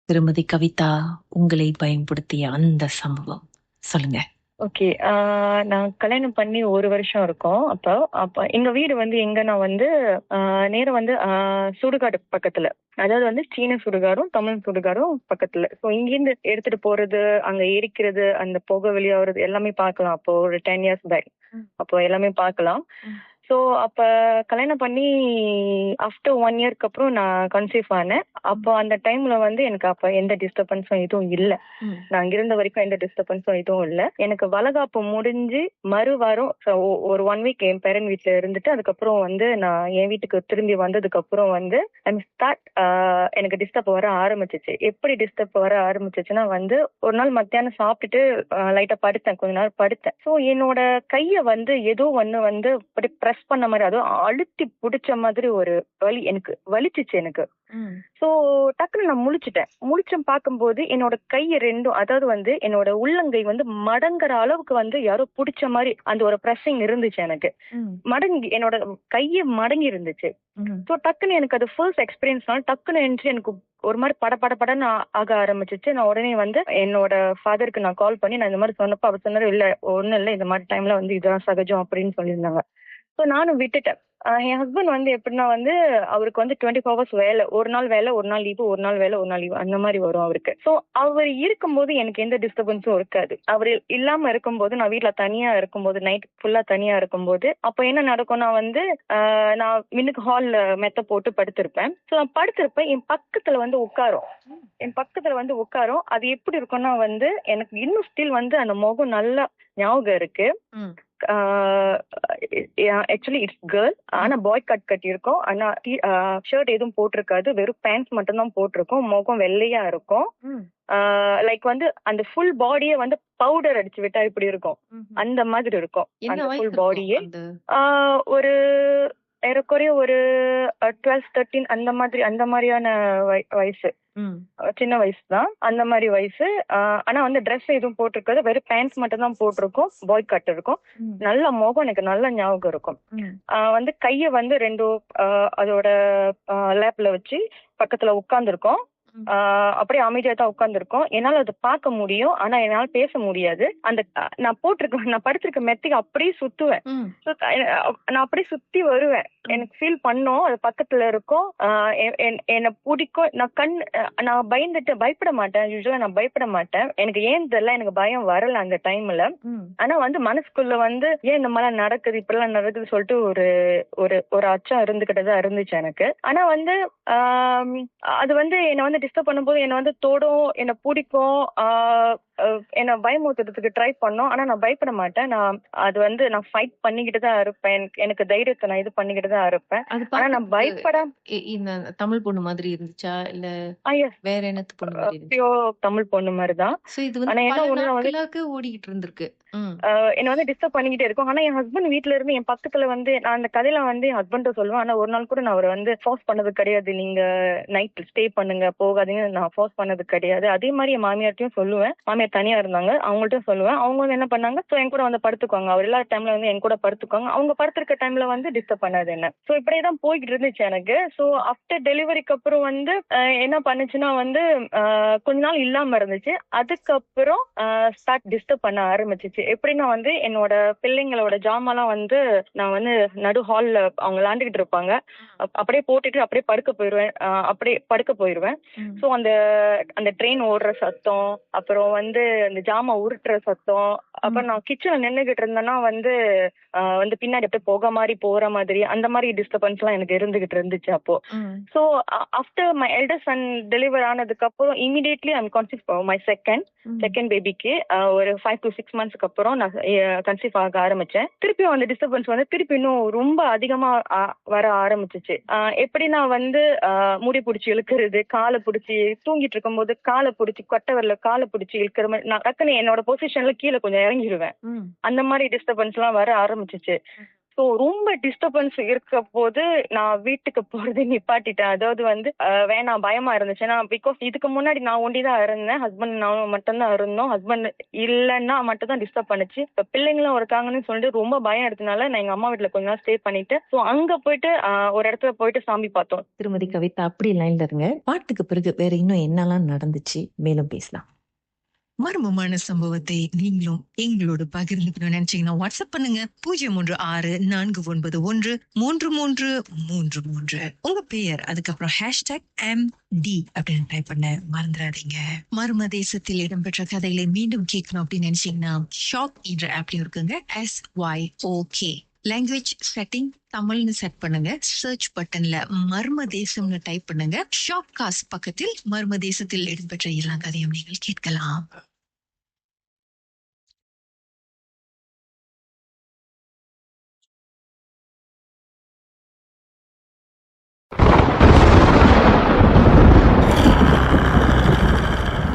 திருமதி கவிதா, உங்களை பயன்படுத்திய அந்த சம்பவம் சொல்லுங்க. ஓகே. நான் கல்யாணம் பண்ணி 1 வருஷம் இருக்கும். அப்போ அப்ப எங்க வீடு வந்து எங்கன்னா வந்து நேரம் வந்து சுடுகாடு பக்கத்துல. அதாவது வந்து சீன சுடுகாடும் தமிழ் சுடுகாடும் பக்கத்துல. ஸோ இங்கேருந்து எடுத்துட்டு போறது, அங்க எரிக்கிறது, அந்த புகை வெளியாகிறது எல்லாமே பார்க்கலாம். அப்போ ஒரு 10 years பேக். அப்போ எல்லாமே பார்க்கலாம். ஸோ அப்ப கல்யாணம் பண்ணி ஆஃப்டர் 1 இயர்க்கு அப்புறம் நான் கன்சீவ் ஆனேன். அப்போ அந்த டைம்ல வந்து எனக்கு அப்ப எந்த டிஸ்டர்பன்ஸும் எதுவும் இல்ல. நான் அங்க இருந்த வரைக்கும் எந்த டிஸ்டர்பன்ஸும் எதுவும் இல்ல. எனக்கு வளகாப்பு முடிஞ்சு மறுவாரம் ஒரு 1 வீக் என் பேரன் வீட்டுல இருந்துட்டு அதுக்கப்புறம் வந்து நான் என் வீட்டுக்கு திரும்பி வந்ததுக்கு அப்புறம் வந்து எனக்கு டிஸ்டர்ப் வர ஆரம்பிச்சிச்சு. எப்படி டிஸ்டர்ப் வர ஆரம்பிச்சிச்சுன்னா வந்து ஒரு நாள் மத்தியானம் சாப்பிட்டுட்டு லைட்டா படுத்தேன், கொஞ்ச நேரம் படுத்தேன். ஸோ என்னோட கைய வந்து ஏதோ ஒண்ணு வந்து அப்படி ப்ரெஸ் பண்ண மாதிரி, அதுவும் அழுத்தி பிடிச்ச மாதிரி ஒரு வலி எனக்கு வலிச்சிச்சு எனக்கு. சோ டக்குன்னு நான் முழிச்சேன் பார்க்கும்போது என்னோட கை ரெண்டும், அதாவது வந்து என்னோட உள்ளங்கை வந்து மடங்குற அளவுக்கு வந்து யாரோ பிடிச்ச மாதிரி அந்த ஒரு பிரஸிங் இருந்துச்சு எனக்கு. மடங்கி என்னோட கைய மடங்கி இருந்துச்சு. சோ டக்குன்னு எனக்கு அது ஃபர்ஸ்ட் எக்ஸ்பீரியன்ஸ்னால டக்குன்னு எனக்கு ஒரு மாதிரி படன்னு ஆக ஆரம்பிச்சிச்சு. நான் உடனே வந்து என்னோட ஃபாதருக்கு நான் கால் பண்ணி நான் இந்த மாதிரி சொன்னப்போ அவர் சொன்னாரு, இல்ல ஒண்ணும் இல்ல, இந்த மாதிரி டைம்ல வந்து இதெல்லாம் சகஜம் அப்படின்னு சொல்லியிருந்தாங்க. ஸோ நானும் விட்டுட்டேன். என் ஹஸ்பண்ட் வந்து எப்படின்னா வந்து அவருக்கு வந்து 24 hours வேலை. ஒரு நாள் வேலை, ஒரு நாள் லீவு, ஒரு நாள் வேலை, ஒரு நாள் லீவு, அந்த மாதிரி வரும் அவருக்கு. ஸோ அவர் இருக்கும்போது எனக்கு எந்த டிஸ்டர்பன்ஸும் இருக்காது. அவர் இல்லாம இருக்கும்போது, நான் வீட்டுல தனியா இருக்கும்போது, நைட் ஃபுல்லா தனியா இருக்கும்போது அப்போ என்ன நடக்கும்னா வந்து நான் மின்னுக்கு ஹால்ல மெத்த போட்டு படுத்திருப்பேன். ஸோ நான் படுத்திருப்பேன், என் பக்கத்துல வந்து உட்காரும். அது எப்படி இருக்கும்னா வந்து எனக்கு இன்னும் ஸ்டில் வந்து அந்த முகம் நல்லா ஞாபகம் இருக்கு. Actually it's girl. ஆனா பாய் கட் இருக்கும். ஆனா ஷர்ட் எதுவும் போட்டிருக்காது, வெறும் பேண்ட் மட்டும் தான் போட்டிருக்கும். முகம் வெள்ளையா இருக்கும். லைக் வந்து அந்த ஃபுல் பாடியே வந்து பவுடர் அடிச்சு விட்டா இப்படி இருக்கும், அந்த மாதிரி இருக்கும் அந்த ஃபுல் பாடியே. ஒரு ஏறக்குறைய ஒரு 12, 13 அந்த மாதிரியான வயசு. சின்ன வயசு தான், அந்த மாதிரி வயசு. ஆனா வந்து ட்ரெஸ் எதுவும் போட்டிருக்காது, வெறும் பேண்ட்ஸ் மட்டும் தான் போட்டிருக்கும், பாய் கட் இருக்கும். நல்ல முகம் எனக்கு நல்ல ஞாபகம் இருக்கும். வந்து கைய வந்து அதோட லேப்ல வச்சு பக்கத்துல உட்கார்ந்துருக்கோம். அப்படியே அமைதியா தான் உட்கார்ந்துருக்கோம். என்னால அதை பார்க்க முடியும், ஆனா என்னால பேச முடியாது. அந்த நான் படுத்திருக்க மெத்தைக்கு அப்படியே சுத்துவேன். நான் அப்படியே சுத்தி வருவேன். எனக்கு ஃபீல் பண்ணோம், அது பக்கத்துல இருக்கும். என்ன பிடிக்கும். நான் பயப்பட மாட்டேன். யூஸ்வலா நான் பயப்பட மாட்டேன். எனக்கு ஏன் தெரியல, எனக்கு பயம் வரல அந்த டைம்ல. ஆனா வந்து மனசுக்குள்ள வந்து ஏன் இந்த மாதிரி நடக்குது, இப்படிலாம் நடக்குது சொல்லிட்டு ஒரு ஒரு ஒரு அச்சம் இருந்துகிட்டதான் இருந்துச்சு எனக்கு. ஆனா வந்து அது வந்து என்ன வந்து டிஸ்டர்ப் பண்ணும்போது என்ன வந்து தோடும், என்ன பிடிக்கும், என்ன பயமுறுத்துறதுக்கு ட்ரை பண்ணோம். ஆனா நான் பயப்பட மாட்டேன். நான் ஃபைட் பண்ணிக்கிட்டு தான் இருப்பேன். எனக்கு தைரியத்தை நான் இது பண்ணிக்கிட்டு தான் இருப்பேன். ஆனா நான் இந்த தமிழ் பொண்ணு மாதிரி இருந்துச்சா இல்ல வேற என்னத்து பொண்ணு மாதிரி இருந்துச்சு? தமிழ் பொண்ணு மாதிரிதான். இது வந்து பல நாட்களாக ஓடிக்கிட்டு இருந்திருக்கு. என்ன வந்து டிஸ்டர்ப் பண்ணிக்கிட்டே இருக்கும். ஆனா என் ஹஸ்பண்ட் வீட்டுல இருந்து என் பக்கத்துல வந்து நான் அந்த கதையில வந்து என் ஹஸ்பண்ட் சொல்லுவேன். ஆனா ஒரு நாள் கூட நான் அவரை வந்து ஃபோர்ஸ் பண்ணது கிடையாது. நீங்க நைட் ஸ்டே பண்ணுங்க, போகாதீங்க, நான் ஃபோர்ஸ் பண்ணது கிடையாது. அதே மாதிரி என் மாமியார்ட்டையும் சொல்லுவேன். மாமியார் தனியா இருந்தாங்க, அவங்கள்ட்டையும் சொல்லுவேன். அவங்க வந்து என்ன பண்ணாங்க, ஸோ என் கூட வந்து படுத்துக்குவாங்க. அவர் எல்லா டைம்ல வந்து என் கூட படுத்துக்குவாங்க. அவங்க படுத்திருக்க டைம்ல வந்து டிஸ்டர்ப் பண்ணாது என்ன. ஸோ இப்படியேதான் போய்கிட்டு இருந்துச்சு எனக்கு. ஸோ ஆஃப்டர் டெலிவரிக்கு அப்புறம் வந்து என்ன பண்ணுச்சுன்னா வந்து கொஞ்ச நாள் இல்லாம இருந்துச்சு. அதுக்கப்புறம் ஸ்டார்ட் டிஸ்டர்ப் பண்ண ஆரம்பிச்சிச்சு. எப்படின்னா வந்து என்னோட பிள்ளைங்களோட ஜாமான்லாம் வந்து நான் வந்து நடு ஹால்ல அவங்க விளாண்டுகிட்டு இருப்பாங்க, அப்படியே போட்டுட்டு அப்படியே படுக்க போயிருவேன். ஸோ அந்த ட்ரெயின் ஓடுற சத்தம், அப்புறம் வந்து அந்த ஜாமா உருட்டுற சத்தம், அப்புறம் நான் கிச்சன்ல நின்னுகிட்டு இருந்தேன்னா வந்து பின்னாடி அப்படியே புகை மாதிரி போற மாதிரி அந்த மாதிரி டிஸ்டர்பன்ஸ் எல்லாம் எனக்கு இருந்துகிட்டு இருந்துச்சு அப்போ. So after my elder son deliver ஆனதுக்கு அப்புறம் immediately I'm conceive my second பேபிக்கு ஒரு 5 to 6 months அப்புறம் நான் கன்சீவ் ஆக ஆரம்பிச்சேன். திருப்பியும் அந்த டிஸ்டர்பன்ஸ் வந்து திருப்பி இன்னும் ரொம்ப அதிகமா வர ஆரம்பிச்சிச்சு. எப்படின்னா வந்து முடி பிடிச்சி இழுக்கிறது, காலை பிடிச்சி தூங்கிட்டு இருக்கும் போது காலை பிடிச்சி கொட்டவரில காலை பிடிச்சி இழுக்கிற மாதிரி, நான் டக்குன்னு என்னோட பொசிஷன்ல கீழே கொஞ்சம் இறங்கிடுவேன். அந்த மாதிரி டிஸ்டர்பன்ஸ் எல்லாம் வர ஆரம்பிச்சிச்சு. ஸோ ரொம்ப டிஸ்டர்பன்ஸ் இருக்க போது நான் வீட்டுக்கு போறதை நிப்பாட்டிட்டேன். அதாவது வந்து வேணாம், பயமா இருந்துச்சு. ஏன்னா பிகாஸ் இதுக்கு முன்னாடி நான் ஒண்டிதான் இருந்தேன், ஹஸ்பண்ட் நான் மட்டும்தான் இருந்தோம். ஹஸ்பண்ட் இல்லைன்னா மட்டும் தான் டிஸ்டர்ப் பண்ணுச்சு. இப்போ பிள்ளைங்களும் இருக்காங்கன்னு சொல்லிட்டு ரொம்ப பயம் எடுத்தனால நான் எங்க அம்மா வீட்டுல கொஞ்ச நாள் ஸ்டே பண்ணிட்டு ஸோ அங்க போயிட்டு ஒரு இடத்துல போயிட்டு சாமி பார்த்தோம். திருமதி கவிதா, அப்படி லைன்ல இருங்க. பாட்டுக்கு பிறகு வேற இன்னும் என்னெல்லாம் நடந்துச்சு மேலும் பேசலாம். மர்மமான சம்பவத்தை நீங்களும் எங்களோடு பகிர்ந்துக்கணும்னு நினைச்சீங்கன்னா வாட்ஸ்அப் பண்ணுங்க 036-493-3333. உங்க பெயர் அதுக்கப்புறம் #MD அப்படின்னு டைப் பண்ண மறந்துடாதீங்க. மர்ம தேசத்தில் இடம்பெற்ற கதைகளை மீண்டும் கேட்கணும் அப்படின்னு நினைச்சீங்கன்னா ஷாக் என்ற ஆப்லயும் இருக்குங்க. SYOK லாங்குவேஜ் செட்டிங் தமிழ்னு செட் பண்ணுங்க. சர்ச் பட்டன்ல மர்ம தேசம்னு டைப் பண்ணுங்க. ஷாக் காஸ்ட் பக்கத்தில் மர்ம தேசத்தில் இடம்பெற்ற எல்லா கதையும் நீங்கள் கேட்கலாம்.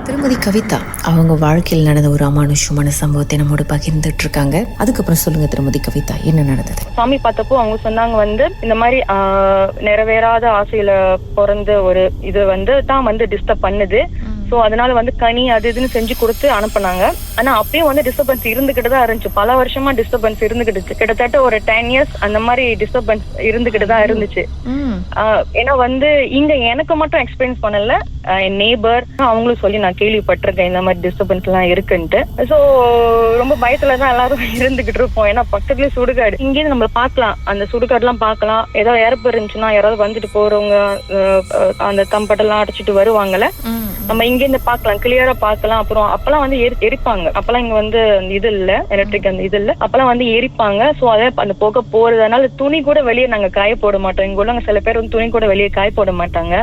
திருமதி கவிதா அவங்க வாழ்க்கையில் நடந்த ஒரு அமானுஷமான சம்பவத்தை நம்மோட பகிர்ந்துட்டு இருக்காங்க. அதுக்கப்புறம் சொல்லுங்க திருமதி கவிதா, என்ன நடந்தது? சாமி பார்த்தப்போ அவங்க சொன்னாங்க வந்து இந்த மாதிரி நிறைவேறாத ஆசையில பிறந்த ஒரு இது வந்து தான் வந்து டிஸ்டர்ப் பண்ணுது. ஸோ அதனால வந்து கனி அது இதுன்னு செஞ்சு கொடுத்து அனுப்புனாங்க. ஆனா அப்பயும் வந்து டிஸ்டர்பன்ஸ் இருந்துகிட்டு தான் இருந்துச்சு. பல வருஷமா டிஸ்டர்பன்ஸ் இருந்துகிட்டு, கிட்டத்தட்ட ஒரு 10 years அந்த மாதிரி டிஸ்டர்பன்ஸ் இருந்துகிட்டு தான் இருந்துச்சு. ஏன்னா வந்து இங்க எனக்கு மட்டும் எக்ஸ்பீரியன்ஸ் பண்ணல, என் நேபர் அவங்களும் சொல்லி நான் கேள்விப்பட்டிருக்கேன் இந்த மாதிரி டிஸ்டர்பன்ஸ் எல்லாம் இருக்குன்ட்டு. ஸோ ரொம்ப பயத்துலதான் எல்லாரும் இருந்துகிட்டு இருப்போம். ஏன்னா பக்கத்துலயே சுடுகாடு, இங்கேயும் நம்ம பார்க்கலாம், அந்த சுடுகாடு எல்லாம் பார்க்கலாம். ஏதாவது இறப்பு இருந்துச்சுன்னா யாராவது வந்துட்டு போறவங்க அந்த தம்பட்டெல்லாம் அடைச்சிட்டு வருவாங்கல்ல, நம்ம இங்க இருந்து பாக்கலாம், கிளியரா பாக்கலாம். அப்புறம் அப்பெல்லாம் வந்து எரிப்பாங்க. அப்பெல்லாம் இங்க வந்து இது இல்ல, எலக்ட்ரிக் அந்த இது இல்ல, அப்பெல்லாம் வந்து எரிப்பாங்க. சோ அதே அந்த புகை போறதுனால துணி கூட வெளியே நாங்க காய போட மாட்டோம். இங்க உள்ளவங்க சில பேர் வந்து துணி கூட வெளியே காய போட மாட்டாங்க.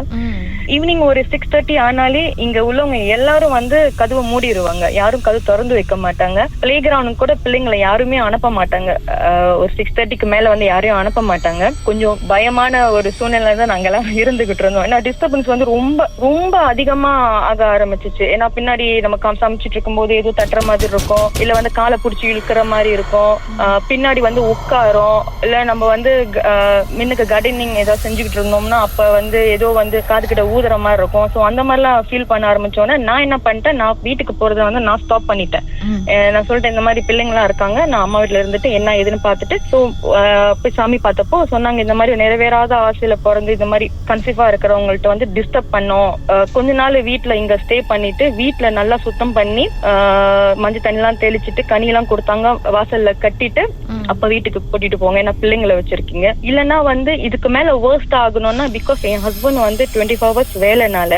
ஈவினிங் ஒரு 6:30 ஆனாலே இங்க உள்ளவங்க எல்லாரும் வந்து கதவை மூடிடுவாங்க. யாரும் கதவு திறந்து வைக்க மாட்டாங்க. பிளே கிரவுண்டுக்கு கூட பிள்ளைங்களை யாருமே அனுப்ப மாட்டாங்க. ஒரு 6:30க்கு மேல வந்து யாரையும் அனுப்ப மாட்டாங்க. கொஞ்சம் பயமான ஒரு சூழ்நிலை தான் நாங்க எல்லாம் இருந்துகிட்டு இருந்தோம். ஏன்னா டிஸ்டர்பன்ஸ் வந்து ரொம்ப ரொம்ப அதிகமா ஆக ஆரம்பிச்சிச்சு. ஏன்னா பின்னாடி நம்ம சமைச்சிட்டு இருக்கும் போது ஏதோ தட்டுற மாதிரி இருக்கும், இல்ல வந்து காலை பிடிச்சி இழுக்கிற மாதிரி இருக்கும், பின்னாடி வந்து உட்காரும், இல்ல நம்ம வந்து முன்னுக்கு கார்டனிங் ஏதாவது செஞ்சுக்கிட்டு இருந்தோம்னா அப்ப வந்து ஏதோ வந்து காதுகிட்ட ஊதுற மாதிரி இருக்கும். சோ அந்த மாதிரிலாம் ஃபீல் பண்ண ஆரம்பிச்சோன்னே நான் என்ன பண்ணிட்டேன், நான் வீட்டுக்கு போறதை வந்து நான் ஸ்டாப் பண்ணிட்டேன். நான் சொல்லிட்டேன் இந்த மாதிரி பிள்ளைங்களா இருக்காங்க, நான் அம்மா வீட்டுல இருந்துட்டு என்ன ஏதுன்னு பார்த்துட்டு ஸோ போய் சாமி பார்த்தப்போ சொன்னாங்க இந்த மாதிரி நிறைவேறாத ஆசையில பிறந்து இந்த மாதிரி கன்சீவா இருக்கிறவங்கள்ட்ட வந்து டிஸ்டர்ப் பண்ணோம். கொஞ்ச நாள் வீட்டுல இங்க ஸ்டே பண்ணிட்டு வீட்டுல நல்லா சுத்தம் பண்ணி மஞ்சள் தண்ணி எல்லாம் தெளிச்சிட்டு கனி எல்லாம் கொடுத்தாங்க, வாசல்ல கட்டிட்டு அப்ப வீட்டுக்கு கூட்டிட்டு போங்க, ஏன்னா பிள்ளைங்களை வச்சிருக்கீங்க. இல்லன்னா வந்து இதுக்கு மேல வேர்ஸ்ட் ஆகணும்னா பிகாஸ் என் ஹஸ்பண்ட் வந்து 24 hours வேலைனால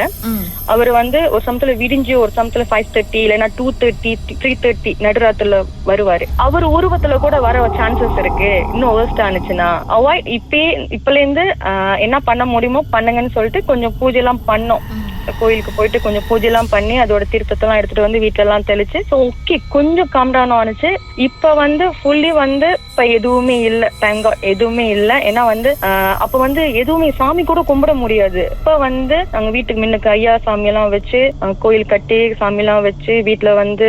அவர் வந்து ஒரு சமயத்துல விடிஞ்சு ஒரு சமயத்துல 5:30 இல்லைன்னா 2:30 3:30 நடுராத்துல வருவாரு. அவர் உருவத்துல கூட வர சான்சஸ் இருக்கு. இன்னும் வேர்ஸ்ட் ஆனிச்சுன்னா அவாய்ட் இப்பல இருந்து என்ன பண்ண முடியுமோ பண்ணுங்கன்னு சொல்லிட்டு கொஞ்சம் பூஜை எல்லாம் பண்ணோம். கோயிலுக்கு போயிட்டு கொஞ்சம் பூஜை எல்லாம் பண்ணி அதோட தீர்த்தத்தெல்லாம் எடுத்துட்டு வந்து வீட்டுல எல்லாம் தெளிச்சு ஓகே கொஞ்சம் காம் டவுன் ஆனிச்சு. இப்ப வந்து ஃபுல்லி வந்து இப்ப எதுவுமே இல்ல, தேங்க் காட் எதுவுமே இல்ல. ஏன்னா வந்து அப்ப வந்து எதுவுமே சாமி கூட கும்பிட முடியாது. இப்ப வந்து நாங்க வீட்டுக்கு முன்னுக்கு ஐயா சாமி எல்லாம் வச்சு கோயில் கட்டி சாமி எல்லாம் வச்சு வீட்டுல வந்து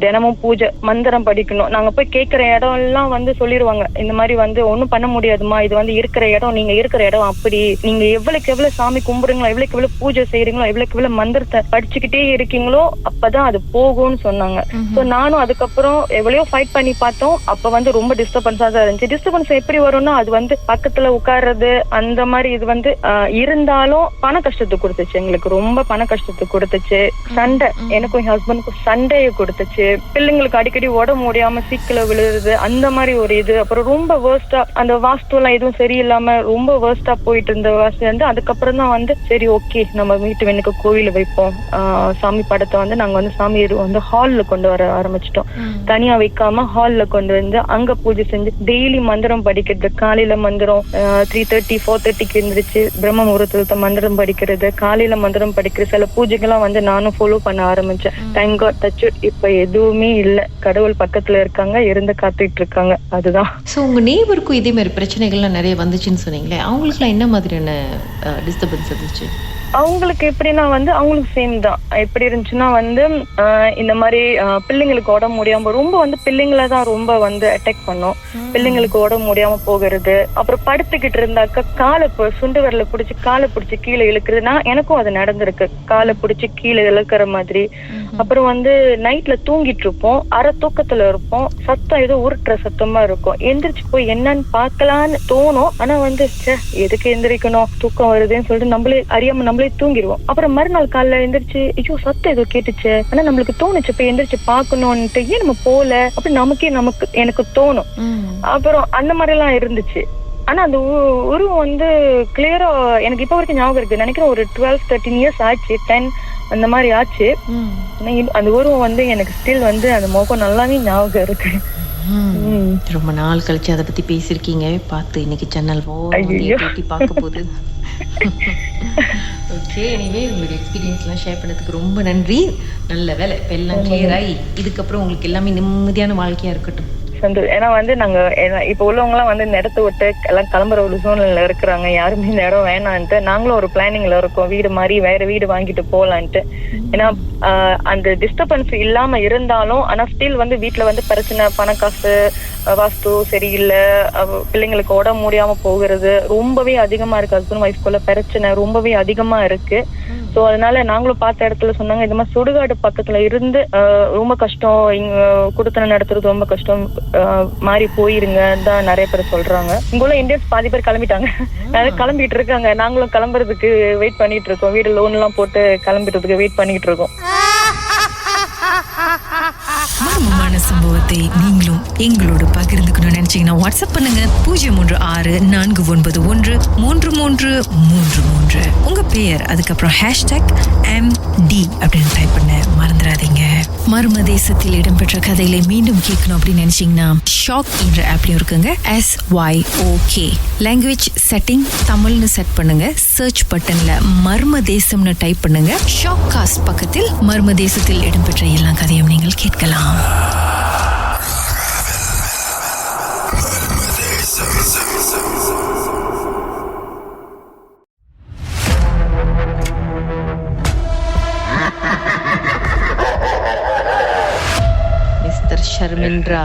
தினமும் பூஜை மந்திரம் படிக்கணும். நாங்க போய் கேட்கிற இடம் எல்லாம் வந்து சொல்லிடுவாங்க இந்த மாதிரி வந்து ஒண்ணும் பண்ண முடியாதுமா, இது வந்து இருக்கிற இடம், நீங்க இருக்கிற இடம் அப்படி, நீங்க எவ்வளவுக்கு எவ்வளவு சாமி கும்பிடுங்களோ, எவ்வளவுக்கு எவ்வளவு பூஜை செய்யறீங்களோ, எவ்வளவுக்கு எவ்வளவு மந்திரத்தை படிச்சுக்கிட்டே இருக்கீங்களோ அப்பதான் அது போகும்னு சொன்னாங்க. சோ நானும் அதுக்கப்புறம் எவ்வளவோ ஃபைட் பண்ணி பார்த்தோம். அப்ப வந்து ரொம்ப டிஸ்டர்பன்ஸா தான் இருந்துச்சு. டிஸ்டர்பன்ஸ் எப்படி வரும்னா அது வந்து பக்கத்துல உட்கார்றது அந்த மாதிரி இது வந்து இருந்தாலும் பண கஷ்டத்தை கொடுத்துச்சு, எங்களுக்கு ரொம்ப பண கஷ்டத்தை கொடுத்துச்சு. சண்டை, எனக்கும் என் ஹஸ்பண்டுக்கும் சண்டையை கொடுத்துச்சு. பிள்ளைங்களுக்கு அடிக்கடி உடம்பு முடியாம சீக்கில விழுறது அந்த மாதிரி ஒரு இது. அப்புறம் ரொம்ப வேர்ஸ்டா அந்த வாஸ்து எல்லாம் எதுவும் சரியில்லாம ரொம்ப வேர்ஸ்டா போயிட்டு இருந்த வாஸ்து வந்து அதுக்கப்புறம் தான் வந்து சரி ஓகே நம்ம வீட்டு வெண்ணுக்கு கோயில வைப்போம். சாமி படத்தை வந்து நாங்க வந்து சாமி வந்து ஹால்ல கொண்டு வர ஆரம்பிச்சிட்டோம். தனியா வைக்காம ஹால்ல கொண்டு வந்து அங்க பூஜை செஞ்சு டெய்லி மந்திரம் படிக்கிறது. காலையில மந்திரம் 3:30 4:30க்கு இருந்துச்சு. பிரம்ம முகூர்த்தத்துல மந்திரம் படிக்கிறது, காலையில மந்திரம் படிக்கிறது. சில பூஜைகள்லாம் வந்து நானும் ஃபாலோ பண்ண ஆரம்பிச்சேன். தேங்க் காட் டச் இப்ப எதுவுமே இல்ல. கடவுள் பக்கத்துல இருக்காங்க, இருந்து காத்துட்டு இருக்காங்க. அதுதான். சோ உங்க நேபருக்கும் இதே மாதிரி பிரச்சனைகள்லாம் நிறைய வந்துச்சுன்னு சொன்னீங்களே, அவங்களுக்குலாம் என்ன மாதிரியான டிஸ்டர்பன்ஸ் இருந்துச்சு? அவங்களுக்கு எப்படின்னா வந்து அவங்களுக்கு சேம் தான். எப்படி இருந்துச்சுன்னா வந்து இந்த மாதிரி பிள்ளைங்களுக்கு உடம்பு முடியாம ரொம்ப வந்து பிள்ளைங்களை தான் ரொம்ப வந்து அட்டாக் பண்ணும். பிள்ளைங்களுக்கு உடம்பு முடியாம போகிறது, அப்புறம் படுத்துக்கிட்டு இருந்தாக்க காலை சுண்டு விரல பிடிச்சி காலை பிடிச்சி கீழே இழுக்கிறதுனா எனக்கும் அது நடந்திருக்கு. காலை பிடிச்சி கீழே இழுக்கிற மாதிரி. அப்புறம் வந்து நைட்ல தூங்கிட்டு இருப்போம், அரை தூக்கத்துல இருப்போம், சத்தம் ஏதோ உருட்டுற சத்தமா இருக்கும். எந்திரிச்சு போய் என்னன்னு பாக்கலான்னு தோணும். ஆனா வந்து எதுக்கு எந்திரிக்கணும், தூக்கம் வருதுன்னு சொல்லிட்டு நம்மளே அறியாம நம்மளே தூங்கிடுவோம். அப்புறம் மறுநாள் காலைல எந்திரிச்சு ஐயோ சத்தம் ஏதோ கேட்டுச்சு, ஆனா நம்மளுக்கு தோணுச்சு போய் எந்திரிச்சு பாக்கணும்னுட்டு, ஏன் நம்ம போல அப்படி எனக்கு தோணும். அப்புறம் அந்த மாதிரி எல்லாம் இருந்துச்சு. ஆனா அந்த உருவம் வந்து கிளியரா எனக்கு இப்ப வரைக்கும் ஞாபகம் இருக்கு. நினைக்கிறேன் ஒரு 12-13 இயர்ஸ் ஆச்சு, 10 அந்த மாதிரி ஆச்சு. அந்த உருவம் வந்து எனக்கு ஸ்டில் வந்து அந்த முகம் நல்லாவே ஞாபகம் இருக்கு. ரொம்ப நாள் கழிச்சு அதை பத்தி பேசிருக்கீங்க. பார்த்து இன்னைக்கு சேனல் போட்டி பார்க்க போகுது. ஓகே, எனிவே உங்களுடைய எக்ஸ்பீரியன்ஸ்லாம் ஷேர் பண்ணதுக்கு ரொம்ப நன்றி. நல்ல வேலை, இப்போ எல்லாம் கிளியர் ஆகி இதுக்கப்புறம் உங்களுக்கு எல்லாமே நிம்மதியான வாழ்க்கையா இருக்கட்டும். ஏன்னா வந்து நாங்க இப்ப உள்ளவங்க எல்லாம் வந்து இந்த இடத்த விட்டு எல்லாம் கிளம்புற ஒரு சூழ்நிலையில இருக்கிறாங்க. யாருமே இந்த இடம் வேணான்ட்டு நாங்களும் ஒரு பிளானிங்ல இருக்கோம், வீடு மாதிரி வேற வீடு வாங்கிட்டு போலான்ட்டு. ஏன்னா அந்த டிஸ்டர்பன்ஸ் இல்லாம இருந்தாலும் ஆனா ஸ்டில் வந்து வீட்டுல வந்து பிரச்சனை, பணக்காசு, வாஸ்து சரியில்லை, பிள்ளைங்களுக்கு உடம்பு முடியாம போகிறது ரொம்பவே அதிகமா இருக்கு. ஹஸ்பண்ட் ஒய்ஃப்குள்ள பிரச்சனை ரொம்பவே அதிகமா இருக்கு. ஸோ அதனால நாங்களும் பார்த்த இடத்துல சொன்னாங்க இந்த மாதிரி சுடுகாடு பக்கத்துல இருந்து ரொம்ப கஷ்டம், இங்க குடுத்தன நடத்துறது ரொம்ப கஷ்டம், மாறி போயிருங்க தான் நிறைய பேர் சொல்றாங்க. இங்குள்ள இந்தியன்ஸ் பாதி பேர் கிளம்பிட்டாங்க, கிளம்பிட்டு இருக்காங்க. நாங்களும் கிளம்புறதுக்கு வெயிட் பண்ணிட்டு இருக்கோம். வீடு லோன் எல்லாம் போட்டு கிளம்பிடுறதுக்கு வெயிட் பண்ணிட்டு இருக்கோம். மர்மமான சம்பவத்தை நீங்களும் எங்களோடு பகிர்ந்துக்கணும்னு நினைச்சீங்கன்னா வாட்ஸ்அப் பண்ணுங்க 036-491-3333. உங்க பெயர் அதுக்கப்புறம் #MD அப்படின்னு டைப் பண்ண மறந்துடாதீங்க. மர்ம தேசத்தில் இடம்பெற்ற கதைகளை மீண்டும் கேட்கணும் அப்படின்னு நினைச்சீங்கன்னா ஷாக் என்ற ஆப்லயும் இருக்குங்க. SYOK லாங்குவேஜ் செட்டிங் தமிழ்னு செட் பண்ணுங்க. சர்ச் பட்டன்ல மர்ம தேசம்னு டைப் பண்ணுங்க. ஷாக் காஸ்ட் பக்கத்தில் மர்ம தேசத்தில் இடம்பெற்ற எல்லா கதையும் நீங்கள் கேட்கலாம். மிஸ்டர் ஷர்மின்ரா,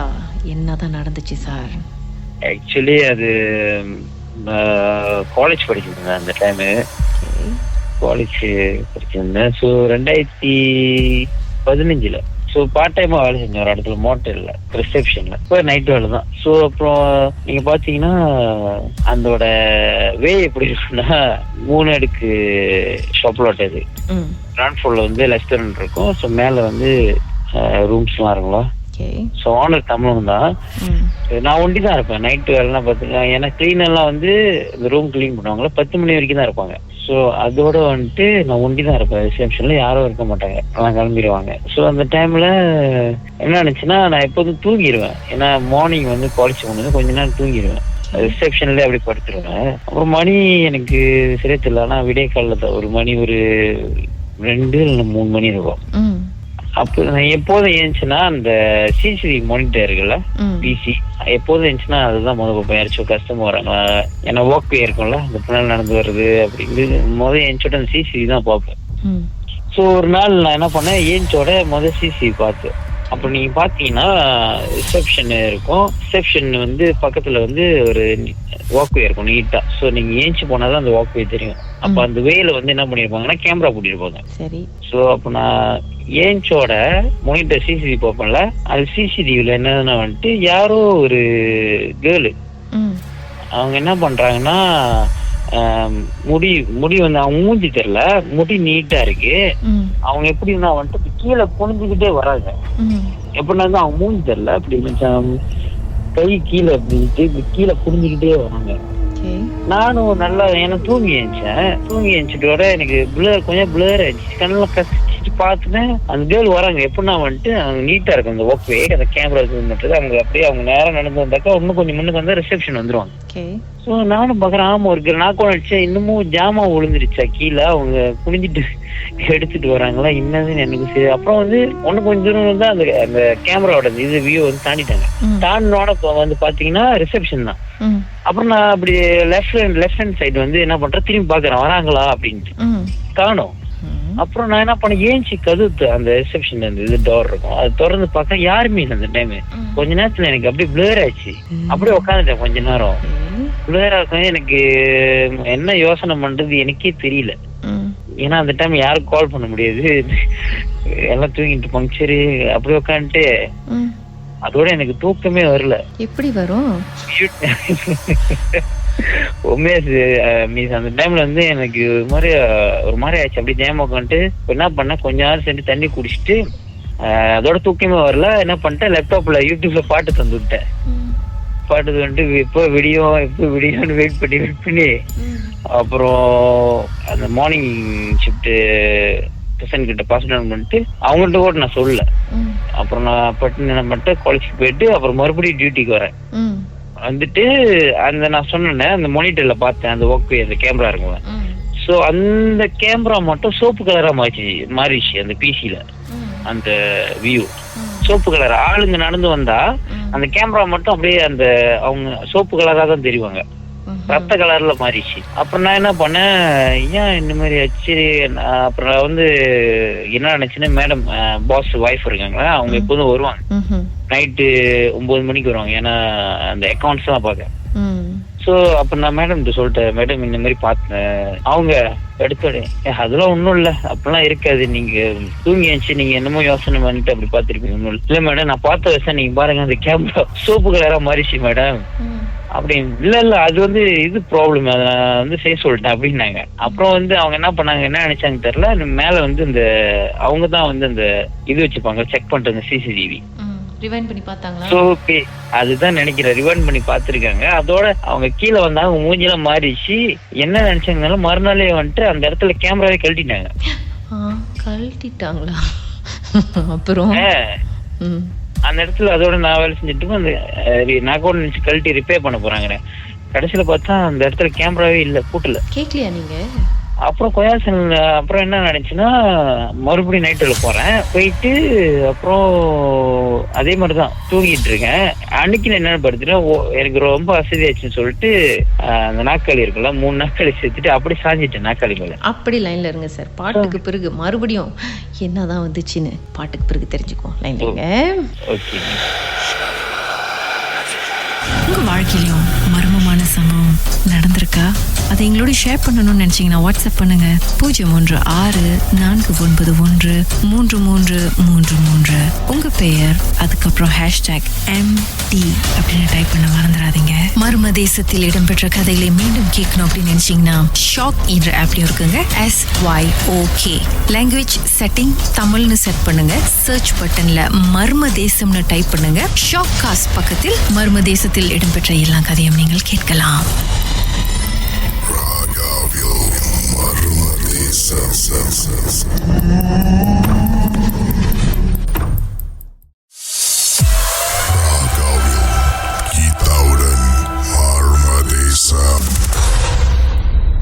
என்னதான் நடந்துச்சு சார்? ஆக்சுவலி அது காலேஜ் படிச்சிருந்தேன் அந்த டைமு. காலேஜ் படிச்சிருந்தேன். ஸோ 2015 ஸோ பார்ட் டைமா வேலை செஞ்சேன் ஒரு இடத்துல, மோட்டல்ல ரிசப்ஷன்ல. இப்போ நைட் வேலை தான். ஸோ அப்புறம் நீங்க பாத்தீங்கன்னா அதோட வே எப்படி இருக்குன்னா 3 அடுக்கு ஷாப்லாட். அது கிரவுண்ட் ஃப்ளோர்ல வந்து ரெஸ்டாரண்ட் இருக்கும். ஸோ மேல வந்து ரூம்ஸ்லாம் இருக்குங்களா. ஸோ ஓனர் தமிழ் தான். நான் ஒண்டி தான் இருப்பேன் நைட்டு வேலைலாம் பார்த்தீங்கன்னா. ஏன்னா கிளீனர்லாம் வந்து இந்த ரூம் கிளீன் பண்ணுவாங்களா 10 மணி வரைக்கும் தான் இருப்பாங்க. ஸோ அதோட வந்துட்டு நான் ஒண்டி தான் இருப்பேன். ரிசப்ஷன்ல யாரும் இருக்க மாட்டாங்க, எல்லாம் கிளம்பிடுவாங்க. ஸோ அந்த டைம்ல என்ன நினைச்சுன்னா நான் எப்போதும் தூங்கிடுவேன். ஏன்னா மார்னிங் வந்து காலேஜ் போனது கொஞ்ச நேரம் தூங்கிடுவேன், ரிசப்ஷன்ல அப்படி படுத்துருவேன். அப்புறம் மணி எனக்கு சரியா தெரியல, ஆனா விடிய காலில் தான் ஒரு மணி ஒரு 2 இல்லை 3 மணி இருக்கும். அப்போ நான் எப்போதும் ஏந்துச்சுன்னா அந்த சிசிடிவி மானிட்டர் இருக்குல்ல, பிசி, எப்போதும் இருந்துச்சுன்னா அதுதான் முதல் பார்ப்பேன். யாராச்சும் கஸ்டமர் வராங்களா, ஏன்னா ஒர்க் இருக்கும்ல, அந்த பின்னாடி நடந்து வருது அப்படிங்கிறது முதல் ஏஞ்சிட்டு அந்த சிசிடிவி தான் பார்ப்பேன். ஸோ ஒரு நாள் நான் என்ன பண்ணேன், ஏஞ்சோட முதல் சிசிடிவி பார்த்தேன். அப்போ நீங்க பாத்தீங்கன்னா ரிசப்ஷன் இருக்கும். ரிசப்ஷன் வந்து பக்கத்துல வந்து ஒரு வாக்வே இருக்கும் நீட்டா. ஸோ நீங்க ஏஞ்சி போனாதான் அந்த வாக்வே தெரியும். அப்ப அந்த வேல வந்து என்ன பண்ணிருப்பாங்கன்னா கேமரா போட்டிருப்பாங்க. சரி. ஸோ அப்ப நான் ஏஞ்சோட மானிட்டர் சிசிடிவி பார்ப்பேன்ல, அது சிசிடிவில என்னன்னா வந்துட்டு யாரோ ஒரு கேர்ளு அவங்க என்ன பண்றாங்கன்னா முடி வந்து அவங்க மூஞ்சி தெரியல, முடி நீட்டா இருக்கு. அவங்க எப்படின்னா வந்துட்டு கீழே குனிஞ்சுக்கிட்டே வராங்க. எப்படின்னா வந்து அவங்க மூஞ்சி தெரியல, அப்படி கை கீழே அப்படின்ட்டு கீழே குனிஞ்சுக்கிட்டே வராங்க. நானும் நல்லா ஏன்னா தூங்கி எழுந்துட்டோட எனக்கு கொஞ்சம் பிளர் ஆயிடுச்சு. கண்ணெல்லாம் கசிச்சுட்டு பார்த்துட்டேன். அந்த கேர்ள் வராங்க. எப்படின்னா வந்துட்டு அவங்க நீட்டா இருக்கும் அந்த ஒர்க் வே, அந்த கேமரா இருந்துட்டு அவங்க அப்படியே அவங்க நேரம் நடந்து வந்தாக்கா இன்னும் கொஞ்சம் முன்னுக்கு வந்தா ரிசப்ஷன் வந்துருவாங்க. ஓகே. ஸோ நானும் பார்க்குறேன், ஆமா ஒரு நாக்கம் அடிச்சேன், இன்னமும் ஜாமா விழுந்துருச்சா கீழே, அவங்க குனிஞ்சிட்டு எடுத்துட்டு வராங்களா என்னதுன்னு எனக்கு சரி. அப்புறம் வந்து ஒண்ணு கொஞ்சம் தூரம் தான் அந்த கேமராவோட இது வியூ வந்து தாண்டிட்டாங்க. தாண்டினோட வந்து பாத்தீங்கன்னா ரிசப்ஷன் தான். அப்புறம் நான் அப்படி லெஃப்ட் ஹேண்ட் சைடு வந்து என்ன பண்றேன், திரும்பி பாக்குறேன் வராங்களா அப்படின்ட்டு, காணோம். அப்புறம் நான் என்ன பண்ணேன், ஏஞ்சி கதவு அந்த ரிசப்ஷன் அந்த இது டோர் இருக்கும், அது திறந்து பார்க்க யாருமே இல்லை அந்த டைம். கொஞ்ச நேரத்துல எனக்கு அப்படியே பிளர் ஆயிடுச்சு. அப்படியே உட்காந்துட்டேன் கொஞ்ச நேரம். பிளர் ஆகும், எனக்கு என்ன யோசனை பண்றது எனக்கே தெரியல. ஏன்னா அந்த டைம் யாரும் கால் பண்ண முடியாது, எல்லாம் தூங்கிட்டு பங்க்சரு. அப்படியே உட்காந்துட்டு அதோட எனக்கு தூக்கமே வரல. எப்படி வரும் மீஸ் அந்த டைம்ல வந்து எனக்கு ஒரு மாதிரி ஆயிடுச்சு. அப்படி ஜெயமா உட்காந்துட்டு என்ன பண்ணேன், கொஞ்ச நேரம் சேர்ந்து தண்ணி குடிச்சிட்டு அதோட தூக்கமே வரல. என்ன பண்ணிட்டேன், லேப்டாப்ல யூடியூப்ல பாட்டு தந்து விட்டேன். பாட்டு வந்துட்டு எப்போ விடியோன்னு வெயிட் பண்ணி அப்புறம் அந்த மார்னிங் ஷிஃப்ட் பர்சன் கிட்ட பாஸ் டவுன் பண்ணிட்டு அவங்கள்ட்ட கூட நான் சொல்லல. அப்புறம் நான் பட்டு என்ன பண்ணிட்டேன், காலேஜுக்கு போயிட்டு அப்புறம் மறுபடியும் டியூட்டிக்கு வரேன். வந்துட்டு அந்த நான் சொன்னேன் அந்த மானிட்டர்ல பார்த்தேன் அந்த ஒர்க் அந்த கேமரா இருக்குல்ல, ஸோ அந்த கேமரா மட்டும் சோப்பு கலரா மாறிடுச்சு அந்த பிசில. அந்த வியூ சோப்பு கலர், ஆளுங்க நடந்து வந்தா அந்த கேமரா மட்டும் அப்படியே அந்த அவங்க சோப்பு கலரா தான் தெரிவாங்க, ரத்த கலர்ல மாறிடுச்சு. அப்புறம் நான் என்ன பண்ணேன், ஏன் இந்த மாதிரி ஆச்சு. அப்புறம் வந்து என்ன நினைச்சுன்னா, மேடம் பாஸ் ஒய்ஃப் இருக்காங்களா, அவங்க எப்போதும் வருவாங்க நைட்டு 9 மணிக்கு வருவாங்க, ஏன்னா அந்த அக்கௌண்ட்ஸ் எல்லாம் பார்க்க. ஸோ அப்ப நான் மேடம் சொல்லிட்டேன், மேடம் இந்த மாதிரி பார்த்தேன். அவங்க எடுத்தோடே அதெல்லாம் ஒன்றும் இல்லை, அப்படிலாம் இருக்காது, நீங்க தூங்கி ஆச்சு, நீங்க என்னமோ யோசனை பண்ணிட்டு அப்படி பார்த்துருப்பீங்க. ஒன்றும் இல்லை மேடம், நான் பார்த்த விஷயம் நீங்க பாருங்க, அந்த கேமரா சோப்பு கலரா மாறிச்சு மேடம் அப்படின்னு. இல்ல அது வந்து இது ப்ராப்ளம், அதை நான் வந்து செய்ய சொல்லிட்டேன் அப்படின்னாங்க. அப்புறம் வந்து அவங்க என்ன பண்ணாங்க, என்ன நினைச்சாங்க தெரியல, மேல வந்து இந்த அவங்க தான் வந்து அந்த இது வச்சுப்பாங்க செக் பண்றது சிசிடிவி. ரிவைண்ட் பண்ணி பார்த்தாங்களா? சோ ஓகே, அதுதான் நினைக்கிறேன், ரிவைண்ட் பண்ணி பார்த்திருக்காங்க. அதோட அவங்க கீழே வந்தாங்க, மூஞ்சிலாம் மாறிச்சு. என்ன நினைச்சாங்கனாலும் மறுநாளே வந்துட்டு அந்த இடத்துல கேமராவே கழட்டிட்டாங்க. கழட்டிட்டாங்களா? அப்புறம் அந்த இடத்துல அதோட நான் வேலை செஞ்சுட்டு அந்த நான் கூட நினைச்சு கழட்டி ரிப்பேர் பண்ண போறாங்க. கடைசியில பார்த்தா அந்த இடத்துல கேமராவே இல்ல, கூட்டல. கேட்கலையா நீங்க? அப்புறம் கொயாசன் அப்புறம் என்ன நினைச்சுன்னா, மறுபடியும் நைட்டுல போறேன், போயிட்டு அப்புறம் அதே மாதிரிதான் தூங்கிட்டு இருக்கேன். அன்னைக்கு நான் என்ன படுத்துட்டேன், எனக்கு ரொம்ப வசதி ஆச்சுன்னு சொல்லிட்டு அந்த நாற்காலி இருக்குல்ல, 3 நாற்காலி சேர்த்துட்டு அப்படி சாஞ்சிட்டேன் நாற்காலி மேல. அப்படி லைன்ல இருங்க சார், பாட்டுக்கு பிறகு மறுபடியும் என்னதான் வந்துச்சுன்னு பாட்டுக்கு பிறகு தெரிஞ்சுக்குவோம். லைன்ல இருங்க. ஓகே. உங்க வாழ்க்கையிலும் மர்மமான சம்பவம் நடந்திருக்கா? அதை எங்களோட ஷேர் பண்ணணும்னு நினைச்சீங்கன்னா வாட்ஸ்அப் பண்ணுங்க 016-493-3333. உங்க பெயர் அதுக்கப்புறம் #MD அப்படின்னு டைப் பண்ண மறந்துடாதீங்க. மர்ம தேசத்தில் இடம்பெற்ற கதைகளை மீண்டும் கேட்கணும் அப்படின்னு நினைச்சீங்கன்னா ஷாக் என்ற ஆப்லயும் இருக்குங்க. SYOK லாங்குவேஜ் செட்டிங் தமிழ்னு செட் பண்ணுங்க. சர்ச் பட்டன்ல மர்ம தேசம்னு டைப் பண்ணுங்க. ஷாக் காஸ்ட் பக்கத்தில் மர்ம தேசத்தில் இடம்பெற்ற எல்லா கதையும் நீங்கள் கேட்கலாம்.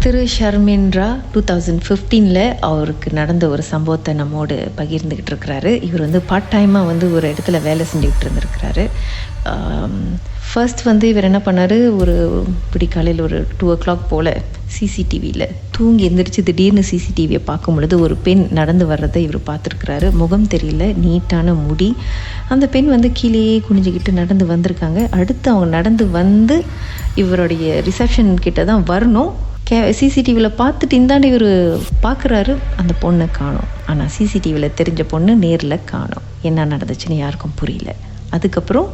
திரு ஷர்மின்ரா 2015 அவருக்கு நடந்த ஒரு சம்பவத்தை நம்மோடு பகிர்ந்துக்கிட்டு இருக்கிறாரு. இவர் வந்து பார்ட் டைமாக வந்து ஒரு இடத்துல வேலை செஞ்சுக்கிட்டு இருந்திருக்கிறாரு. ஃபர்ஸ்ட் வந்து இவர் என்ன பண்ணார், ஒரு விடிக்காலையில் ஒரு 2 o'clock போல் சிசிடிவியில் தூங்கி எந்திரிச்சு திடீர்னு சிசிடிவியை பார்க்கும் பொழுது ஒரு பெண் நடந்து வர்றதை இவர் பார்த்துருக்குறாரு. முகம் தெரியல, நீட்டான முடி. அந்த பெண் வந்து கீழேயே குனிஞ்சிக்கிட்டு நடந்து வந்திருக்காங்க. அடுத்து அவங்க நடந்து வந்து இவருடைய ரிசப்ஷன் கிட்ட தான் வரணும். சிசிடிவியில் பார்த்துட்டு இந்தாண்டி இவர் பார்க்குறாரு, அந்த பொண்ணை காணோம். ஆனால் சிசிடிவியில் தெரிஞ்ச பொண்ணு நேரில் காணோம். என்ன நடந்துச்சுன்னு யாருக்கும் புரியல. அதுக்கப்புறம்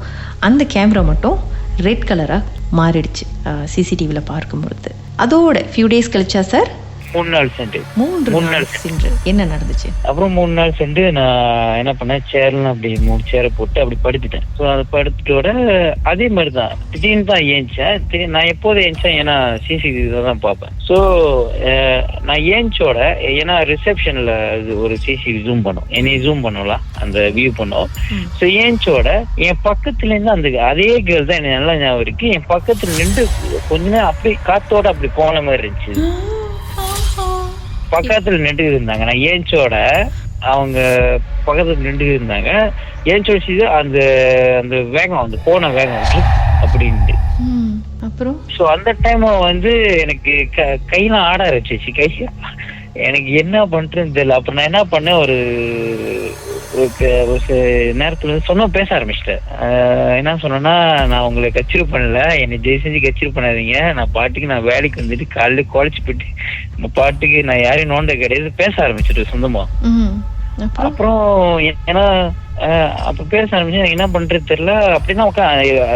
அந்த கேமரா மட்டும் ரெட் கலராக மாறிடுச்சு சிசிடிவியில் பார்க்கும்பொழுது. அதோட ஃபியூ டேஸ் கழிச்சா சார் 3 நாள் சென்று 3 நாள் சென்று என்ன நடந்துச்சு? அப்புறம் 3 நாள் சென்று நான் என்ன பண்ணேன், சேர்லாம் அப்படி 3 சேரை போட்டு அப்படி படுத்துட்டேன். ஸோ அதை படுத்துட்டோட அதே மாதிரிதான் திடீர்னு தான் ஏஞ்சேன். நான் எப்போதும் ஏஞ்சேன், ஏன்னா சிசிடிவி தான் பார்ப்பேன். ஸோ நான் ஏஞ்சோட, ஏன்னா ரிசப்ஷன்ல ஒரு சிசிடிவி ஜூம் பண்ணும், என்னை ஜூம் பண்ணலாம், அந்த வியூ பண்ணும். ஸோ ஏஞ்சோட என் பக்கத்துல இருந்து அந்த அதே கேர்ள் தான் எனக்கு நல்லா ஞாபகம் இருக்கு. என் பக்கத்துல நின்று கொஞ்ச நேரம் அப்படி காத்தோட அப்படி போன மாதிரி இருந்துச்சு. பக்கத்துல நின்று இருந்தாங்க. நான் ஏஞ்சோட அவங்க பக்கத்துல நின்று இருந்தாங்க. ஏஞ்சோட அந்த அந்த வேகம், அந்த போன வேகம் அப்படின்ட்டு. அப்புறம் ஸோ அந்த டைம் வந்து எனக்கு கையெல்லாம் ஆட ஆரம்பிச்சிச்சு. எனக்கு என்ன பண்றேன்னு தெரியல. அப்ப நான் என்ன பண்ணேன், ஒரு நேரத்துல சொன்ன பேச ஆரம்பிச்சிட்டேன். என்ன சொன்னேன்னா, நான் உங்களை கச்சேரி பண்ணல, என்னை தயவு செஞ்சு கச்சேரி பண்ணாதீங்க, நான் பாட்டுக்கு நான் வேலைக்கு வந்துட்டு காலையில குழைச்சு போயிட்டு பாட்டுக்கு நான் யாரையும் நோண்ட கிடையாது பேச ஆரம்பிச்சிட்டு சொந்தமா. அப்புறம் ஏன்னா அப்ப பேச ஆரம்பிச்சு எனக்கு என்ன பண்றது தெரியல. அப்படின்னா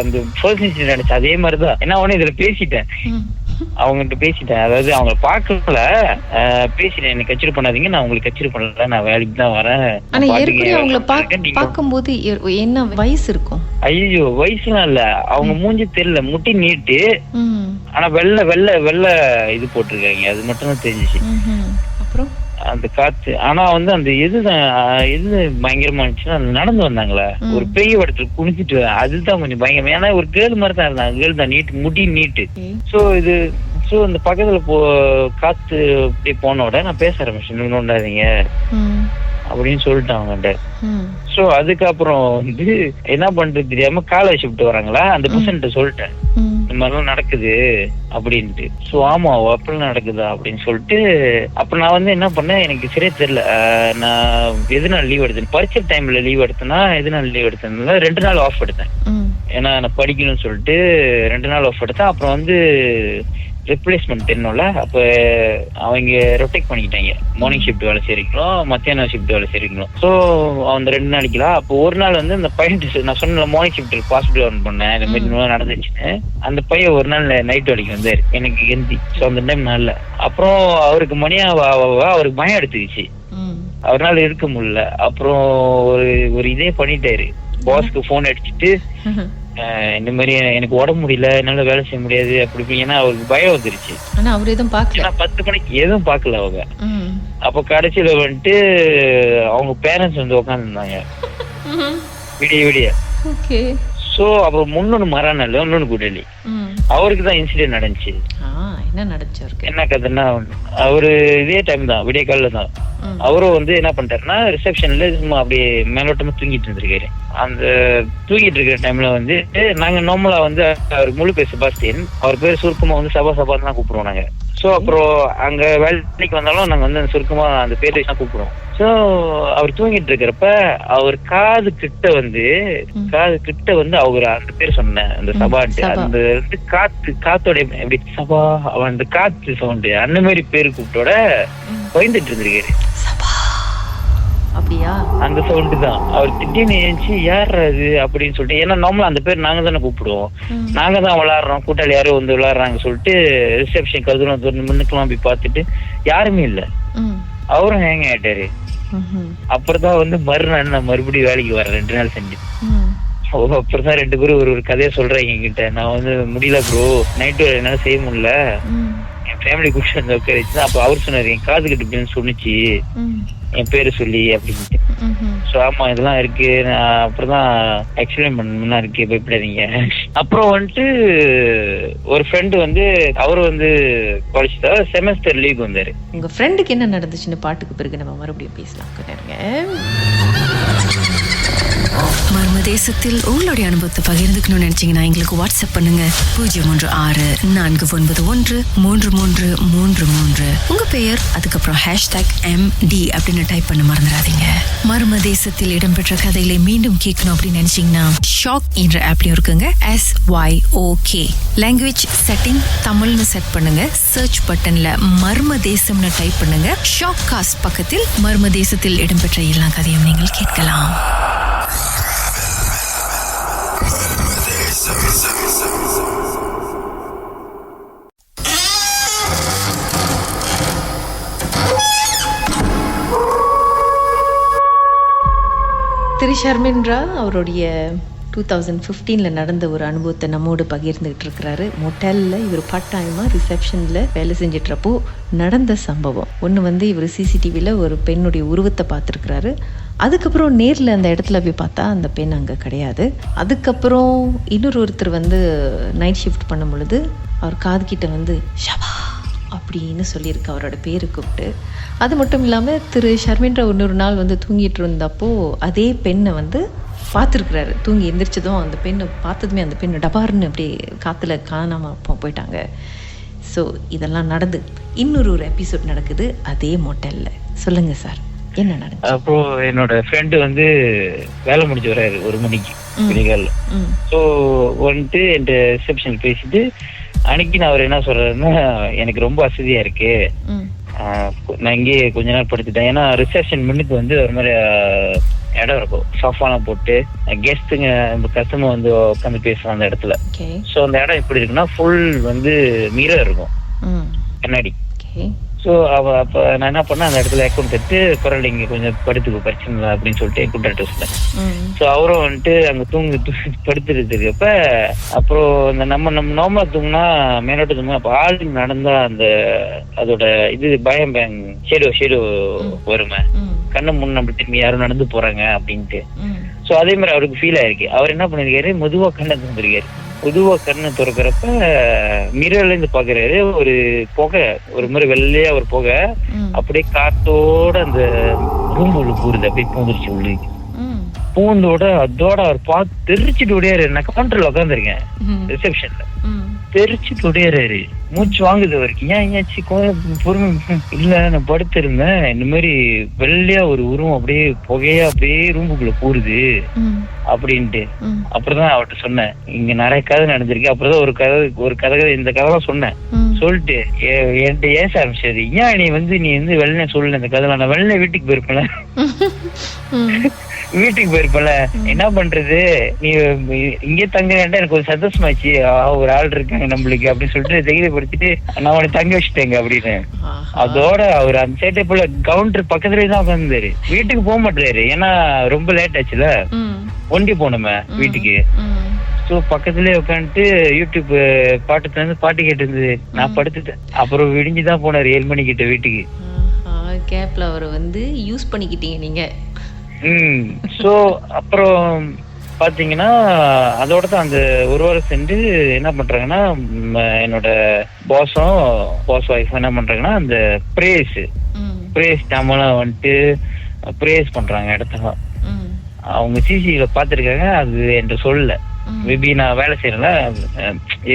அந்த ஃபர்ஸ்ட் இன்சிடென்ட் நினைச்சு அதே மாதிரிதான் என்ன ஒண்ணு இதுல பேசிட்டேன், அவங்ககிட்ட பேசிட்டேன். அதாவது அவங்க பாக்கல, பேசிட்டேன், எனக்கு கச்சேரி பண்ணாதீங்க, நான் உங்களுக்கு கச்சேரி பண்ணல, நான் வேலைக்கு தான் வரேன். ஆனா ஏற்கனவே அவங்கள பாக்கும்போது என்ன வயசு இருக்கும்? ஐயோ வயசுலாம் இல்ல, அவங்க மூஞ்சி தெரியல, முட்டி நீட்டு, ஆனா வெள்ளை வெள்ளை வெள்ளை இது போட்டிருக்காங்க, அது மட்டும் தான் தெரிஞ்சிச்சு. அப்புறம் அந்த காத்து, ஆனா வந்து அந்த எது பயங்கரமா இருந்துச்சுன்னா, நடந்து வந்தாங்களே ஒரு பெரிய இடத்துல குனிச்சிட்டு, அதுதான் கொஞ்சம் பயங்கரமா. ஏன்னா ஒரு கேர்ள் மாதிரி தான் இருந்தாங்க, கேர்ள் தான், நீட்டு முடி நீட்டு. சோ இந்த பக்கத்துல காத்து இப்படி போனோட நான் பேச ஆரம்பிச்சேன், நீங்க நோண்டாதீங்க அப்படின்னு சொல்லிட்டாங்க அவங்கள்ட்ட. சோ அதுக்கப்புறம் வந்து என்ன பண்றது தெரியாம காலேஜ் ஷிஃப்ட் வராங்களா, அந்த பர்சன்ட்ட சொல்லிட்டேன் இந்த மாதிரிலாம் நடக்குது அப்படின்ட்டு. சோ ஆமா அப்படிலாம் நடக்குதா அப்படின்னு சொல்லிட்டு, அப்ப நான் வந்து என்ன பண்ணேன், எனக்கு சரியா தெரியல, நான் எதனால லீவ் எடுத்தேன், பரீட்சை டைம்ல லீவ் எடுத்தேன்னா எதனால லீவ் எடுத்தேன், 2 நாள் ஆஃப் எடுத்தேன். ஏன்னா நான் படிக்கணும்னு சொல்லிட்டு 2 நாள் ஆஃப் எடுத்தேன். அப்புறம் வந்து ரிப்ளேஸ்மெண்ட் தெரியணும்ல, அப்ப அவங்க ரொட்டேட் பண்ணிக்கிட்டாங்க, மார்னிங் ஷிஃப்ட் வேலை செய்யறீங்களோ மத்தியானம் ஷிஃப்ட் வேலை செய்யறீங்களோ. ஸோ அந்த 2 நாளைக்குலாம் அப்போ ஒரு நாள் வந்து அந்த பையன் நான் சொன்ன மார்னிங் ஷிஃப்ட் பாசிபிள் ஒன் பண்ணேன், இந்த மாதிரி நடந்துச்சுன்னு. அந்த பையன் ஒரு நாள் நைட் வேலைக்கு வந்தாரு எனக்கு கெந்தி. ஸோ அந்த டைம் நல்ல, அப்புறம் அவருக்கு மணியா அவருக்கு பயம் எடுத்துக்கிச்சு, அவரால் இருக்க முடியல. அப்புறம் ஒரு இதே பண்ணிட்டாரு, பாஸ்க்கு போன் அடிச்சுட்டு இந்த மாதிரி எனக்கு உடம்பு முடியல, என்னால வேலை செய்ய முடியாது அப்படி, ஏன்னா அவருக்கு பயம் வந்துருச்சு. ஆனா அவர் எதுவும் பாக்கல, 10 மணிக்கு எதுவும் பாக்கல அவங்க. அப்ப கடைசியில வந்துட்டு அவங்க பேரண்ட்ஸ் வந்து உட்காந்துருந்தாங்க விடிய. சோ அப்புறம் முன்னொன்னு மறாநாள் இன்னொன்னு கூட்டலி, அவருக்கு தான் இன்சிடென்ட் நடந்துச்சு. என்ன நடந்துச்சு அவருக்கு? என்ன கதைன்னா, அவரு இதே டைம் தான், விடிய காலில தான். அவரும் வந்து என்ன பண்ணிட்டாருன்னா, ரிசப்ஷன்ல சும்மா அப்படியே மேலோட்டமா தூங்கிட்டு இருந்திருக்காரு. அந்த தூங்கிட்டு இருக்கிற டைம்ல வந்து நாங்க நார்மலா வந்து அவருக்கு முழு பேர் செபாஸ்டியன், அவர் பேர் சுருக்கமா வந்து சபான்னு தான் கூப்பிடுவோம் நாங்க. சோ அப்புறம் அங்க வேலைக்கு வந்தாலும் நாங்க வந்து சுருக்கமா அந்த பேர் வச்சு தான் கூப்பிடுவோம். சோ அவர் தூங்கிட்டு இருக்கிறப்ப அவர் காது கிட்ட வந்து அவர் அந்த பேர் சொன்ன அந்த சபான்ட்டு, அந்த காத்தோட எப்படி சபா, அவன் அந்த காத்து சவுண்டு அந்த மாதிரி பேரு கூப்பிட்டோட பயந்துட்டு இருந்திருக்காரு. அப்படியா? அந்த சவுண்டு தான். அவர் திடீர்னு ஏஞ்சி யார் அது அப்படின்னு சொல்லிட்டு, ஏன்னா நார்மலா அந்த பேர் நாங்க தானே கூப்பிடுவோம், நாங்க தான் விளையாடுறோம், கூட்டாளி யாரும் வந்து விளையாடுறாங்க சொல்லிட்டு ரிசப்ஷன் கதுரம் முன்னுக்கெல்லாம் போய் பார்த்துட்டு யாருமே இல்ல. அவரும் ஹேங் ஆயிட்டாரு. அப்புறம்தான் வந்து மறுநாள் நான் மறுபடியும் வேலைக்கு வரேன் 2 நாள் செஞ்சு. அப்புறம் தான் 2 பேரும் ஒரு கதையை சொல்றாங்க என்கிட்ட, நான் வந்து முடியல ப்ரோ, நைட்டு என்னால செய்ய முடியல, என் ஃபேமிலி கூப்பிட்டு வந்து உட்காரிச்சு. அப்ப அவர் சொன்னாரு, என் காது கிட்ட இப்படின்னு சொன்னிச்சு என் பேரு சொல்லி அப்படின்ட்டு. சோ ஆமா இதெல்லாம் இருக்கு, அப்புறம்தான் எக்ஸ்பிளைன் பண்ணணும்னா இருக்கு, பயப்படாதீங்க. அப்புறம் வந்துட்டு ஒரு ஃப்ரெண்டு வந்து அவரு வந்து காலேஜ் தான் செமஸ்டர் லீவ் வந்தாரு. உங்க ஃப்ரெண்டுக்கு என்ன நடந்துச்சுன்னு பாட்டுக்கு பிறகு நம்ம மறுபடியும் பேசலாம். மர்மதேசத்தில் உங்களுடைய அனுபவத்தை பகிர்ந்துக்கணும்னு நினைச்சீங்கன்னா எங்களுக்கு வாட்ஸ்அப் பண்ணுங்க 016-491-3333. உங்க பெயர் அதுக்கப்புறம் #MD அப்படின்னு டைப் பண்ண மறந்துடாதீங்க. மர்மதேசத்தில் இடம்பெற்ற கதைகளை மீண்டும் கேட்கணும் அப்படின்னு நினைச்சீங்கன்னா ஷாக் என்ற ஆப்லயும் இருக்குங்க, SYOK. லாங்குவேஜ் செட்டிங் தமிழ்னு செட் பண்ணுங்க, சர்ச் பட்டன்ல மர்மதேசம்னு டைப் பண்ணுங்க. ஷாக் காஸ்ட் பக்கத்தில் மர்மதேசத்தில் இடம்பெற்ற எல்லா கதையும் நீங்கள் கேட்கலாம். திரு ஷர்மின்ரா அவருடைய 2015 நடந்த ஒரு அனுபவத்தை நம்மோடு பகிர்ந்துகிட்டு இருக்கிறாரு. மொட்டலில் இவர் பார்ட் டைமாக ரிசப்ஷனில் வேலை செஞ்சிட்றப்போ நடந்த சம்பவம் ஒன்று. இவர் சிசிடிவியில் ஒரு பெண்ணுடைய உருவத்தை பார்த்துருக்கிறாரு. அதுக்கப்புறம் நேரில் அந்த இடத்துல போய் பார்த்தா அந்த பெண் அங்கே கிடையாது. அதுக்கப்புறம் ஒருத்தர் நைட் ஷிஃப்ட் பண்ணும் பொழுது அவர் காதுகிட்ட ஷபா அப்படின்னு சொல்லியிருக்கு, அவரோட பேரு கூப்பிட்டு. அது மட்டும் இல்லாமல் திரு ஷர்மின்ரா இன்னொரு நாள் தூங்கிட்டு இருந்தப்போ அதே பெண்ணை பார்த்துருக்குறாரு. தூங்கி எந்திரிச்சதும் அந்த பெண்ணை பார்த்ததுமே அந்த பெண்ணு டபார்னு அப்படியே காற்றுல காணாமல் போயிட்டாங்க. ஸோ இதெல்லாம் நடந்து இன்னொரு எபிசோட் நடக்குது அதே மோட்டலில். சொல்லுங்கள் சார், என்ன நடந்துச்சு? அப்புறம் என்னோட ஃப்ரெண்டு வேலை முடிஞ்சு வர்றாரு 1 மணிக்கு விடிகாலில். ஸோ என் ரிசப்ஷன் பேசிட்டு அன்னைக்கு நான் அவர் என்ன சொல்றாருன்னா, எனக்கு ரொம்ப வசதியா இருக்கு, நான் இங்கேயே கொஞ்ச நாள் படுத்துட்டேன். ஏன்னா ரிசப்ஷன் முன்னுக்கு ஒரு மாதிரி இடம் இருக்கும், சோஃபாலாம் போட்டு கெஸ்ட்டுங்க கஸ்டமர் உட்காந்து பேசுவோம் அந்த இடத்துல. ஸோ அந்த இடம் எப்படி இருக்குன்னா ஃபுல் மிரர் இருக்கும், கண்ணாடி. ஸோ அப்போ நான் என்ன பண்ணேன், அந்த இடத்துல அக்கௌண்ட் எடுத்து குரல் இங்கே கொஞ்சம் படுத்துக்கோ பிரச்சனை இல்லை அப்படின்னு சொல்லிட்டு கூட்டாட்டு சொன்னேன். ஸோ அவரும் அங்கே படுத்துட்டு இருக்கப்ப அப்புறம் இந்த நம்ம நார்மலா தூங்கினா மேலோட்டு தூங்கினா அப்போ ஆளுங்க நடந்தா அதோட பயம் ஷேடோ வருமே, கண்ணு முன்ன அப்படி திரும்பி யாரும் நடந்து போறாங்க அப்படின்ட்டு. ஸோ அதே மாதிரி அவருக்கு ஃபீல் ஆயிருக்கு. அவர் என்ன பண்ணிருக்காரு, மெதுவா கண்ணை திறந்திருக்காரு. பொதுவா கண்ணை திறக்கிறப்ப மிரர்ல இருந்து பாக்குறாரு ஒரு புகை, ஒரு மாதிரி வெள்ளையா ஒரு புகை அப்படியே காத்தோட அந்த ரூம் உள்ள பூருது, அப்படியே பூந்துருச்சு உள்ளுக்கு. பூந்தோட அதோட அவர் பார்த்து தெரிச்சுட்டு ஓடியாரு. நான் கவுண்டர்ல உட்காந்துருக்கேன் ரிசப்ஷன்ல, தெரிச்சுட்டு ஓடியாரு. மூச்சு வாங்குது அவருக்கு. ஏன் பொறுமை இல்ல, நான் படுத்திருந்தேன், இந்த மாதிரி வெள்ளையா ஒரு உருவம் அப்படியே புகையா அப்படியே ரூமுக்குள்ள போடுது அப்படின்ட்டு. அப்புறம்தான் அவர்கிட்ட சொன்னேன், இங்க நிறைய கதை நடந்திருக்கு. அப்புறம்தான் ஒரு கதை இந்த கதைலாம் சொன்னேன். சொல்லிட்டு என்கிட்ட ஏச ஆரம்பிச்சது, ஏன் நீ வெள்ளை சொல்லல இந்த கதை, நான் வெள்ளை வீட்டுக்கு போயிருப்பேன்ல வீட்டுக்கு போயிருப்பல, என்ன பண்றது, நீ இங்கே தங்குறேன்டா எனக்கு ஒரு சந்தோஷமாச்சு, ஒரு ஆள் இருக்காங்க நம்மளுக்கு அப்படின்னு சொல்லிட்டு தைரியப்படுத்திட்டு நான் உனக்கு தங்க வச்சுட்டேங்க அப்படின்னு. அதோட அவர் அந்த சைட்டை போல கவுண்டர் பக்கத்துலயே தான் உட்காந்துருந்தாரு. வீட்டுக்கு போக மாட்டாரு, ஏன்னா ரொம்ப லேட் ஆச்சுல, ஒண்டி போனோமே வீட்டுக்கு. ஸோ பக்கத்துலயே உட்காந்துட்டு யூடியூப் பாட்டு கேட்டு இருந்தது. நான் படுத்துட்டேன். அப்புறம் விடிஞ்சுதான் போனாரு 7 மணிக்கிட்ட வீட்டுக்கு. கேப்ல அவரை யூஸ் பண்ணிக்கிட்டீங்க நீங்க. ஸோ அப்புறம் பாத்தீங்கன்னா அதோட தான் அந்த ஒரு வாரம் சென்று என்ன பண்றாங்கன்னா, என்னோட பாஸ் ஒய்ஃப் என்ன பண்றாங்கன்னா, அந்த பிரேஸ் நம்மளாம் பிரேஸ் பண்றாங்க இடத்துல. அவங்க சிசில பாத்துருக்காங்க, அது என்று சொல்லல. மேபி நான் வேலை செய்யறேன்ல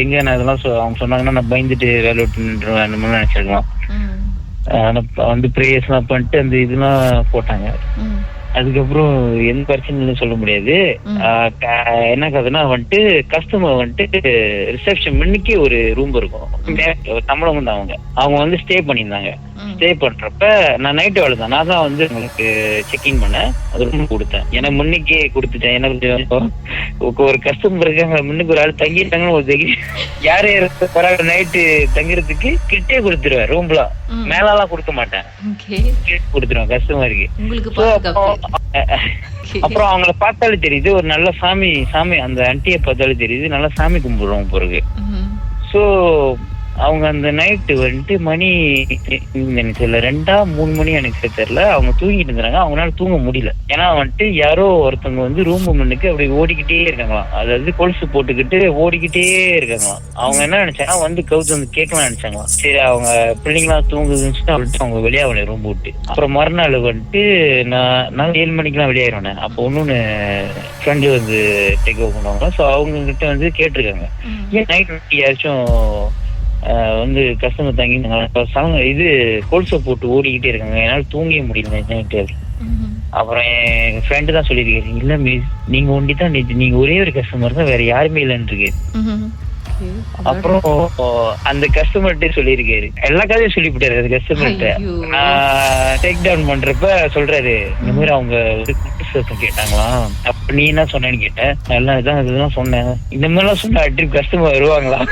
எங்க, நான் இதெல்லாம் அவங்க சொன்னாங்கன்னா நான் பயந்துட்டு வேலை விட்டு நின்றுவேன் அந்த மாதிரி நினைச்சிருக்கலாம். பிரேயர்ஸ் எல்லாம் பண்ணிட்டு அந்த இதெல்லாம் போட்டாங்க. அதுக்கப்புறம் எந்த பிரச்சனைன்னு சொல்ல முடியாது. என்ன கதைன்னா கஸ்டமர் ரிசப்ஷன் முன்னுக்கே ஒரு ரூம் இருக்கும், தமிழகம் தான் அவங்க ஸ்டே பண்ணியிருந்தாங்க. ஸ்டே பண்றப்ப நான் நைட் வேலை தான், நான் தான் உங்களுக்கு செக்கிங் பண்ணேன், அது ரூம் கொடுத்தேன். ஏன்னா முன்னுக்கே கொடுத்துட்டேன். எனக்கு ஒரு கஸ்டமர் இருக்காங்க, முன்னுக்கு ஒரு ஆள் தங்கிட்டாங்கன்னு ஒரு யாரே நைட்டு தங்குறதுக்கு கிட்டே கொடுத்துருவேன், ரூம்லாம் மேலாம் கொடுக்க மாட்டேன், கொடுத்துருவேன் கஸ்டமருக்கு. அப்புறம் அவங்கள பார்த்தாலே தெரியுது ஒரு நல்ல சாமி அந்த ஆண்டியை பார்த்தாலே தெரியுது நல்லா சாமி கும்பிடுறோம் பிறகு. ஸோ அவங்க அந்த நைட்டு மணி எனக்கு தெரியல 2-3 மணி எனக்கு தெரியல, அவங்க தூங்கிட்டு இருந்தாங்க. அவங்களால தூங்க முடியல, ஏன்னா யாரோ ஒருத்தவங்க ரூம் முன்னுக்கு அப்படி ஓடிக்கிட்டே இருக்காங்களாம், அதாவது கொலுசு போட்டுக்கிட்டு ஓடிக்கிட்டே இருக்காங்களாம். அவங்க என்ன நினைச்சாங்கன்னா கவுத்து கேட்கலாம் நினைச்சாங்களாம். சரி அவங்க பிள்ளைங்களாம் தூங்குதுன்னு சொல்லிட்டு அவங்க வெளியாகல ரூம் விட்டு. அப்புறம் மறுநாள் நான் 7 மணிக்கெல்லாம் வெளியாயிருவேன். அப்போ ஒன்னு ஃப்ரெண்டு டேக் ஓவர் பண்ணுவாங்க. ஸோ அவங்க கிட்ட கேட்டிருக்காங்க, ஏன் நைட் யாராச்சும் கஸ்டமர் தங்கி இது கொலுசை போட்டு ஓடிக்கிட்டே இருக்காங்க, என்னால தூங்கவே முடியல. அப்புறம் என் ஃப்ரெண்டு தான் சொல்லியிருக்காரு, இல்ல மிஸ் நீங்க ஒண்டி தான், நீங்க ஒரே ஒரு கஸ்டமர் தான், வேற யாருமே இல்லைன்னு இருக்கு. அப்புறம் அந்த கஸ்டமர்கிட்ட சொல்லியிருக்காரு, எல்லா கதையும் சொல்லிவிட்டாரு அந்த கஸ்டமர்கிட்ட. நான் டேக் டவுன் பண்றப்ப சொல்றாரு, இந்த மாதிரி அவங்க கேட்டாங்களாம், அப்ப நீ என்ன சொன்னேன்னு கேட்டேன். எல்லாம் இதுதான் சொன்னேன், இந்த மாதிரிலாம் சொன்னா கஸ்டமர் வருவாங்களா?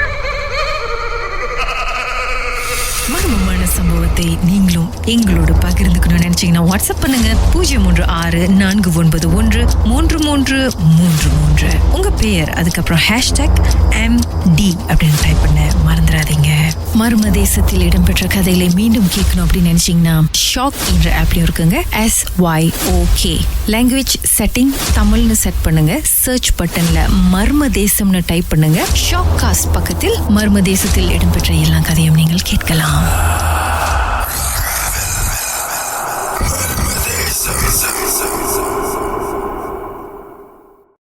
மர்மமான சம்பவத்தை நீங்களும் எங்களோடு பகிர்ந்துக்கணும்னு நினைச்சீங்கன்னா வாட்ஸ்அப் பண்ணுங்க 0364413333. உங்க பெயர் அதுக்கப்புறம் #MD அப்படின்னு டைப் பண்ண மறந்துடாதீங்க. மர்ம தேசத்தில் இடம்பெற்ற கதைகளை மீண்டும் கேட்கணும் அப்படின்னு நினைச்சீங்கன்னா ஷாக் என்ற ஆப்லயும் இருக்குங்க. SYOK லாங்குவேஜ் செட்டிங் தமிழ்னு செட் பண்ணுங்க. சர்ச் பட்டன்ல மர்ம தேசம்னு டைப் பண்ணுங்க. ஷாக் காஸ்ட் பக்கத்தில் மர்ம தேசத்தில் இடம்பெற்ற எல்லா கதையும் நீங்கள் கேட்கலாம்.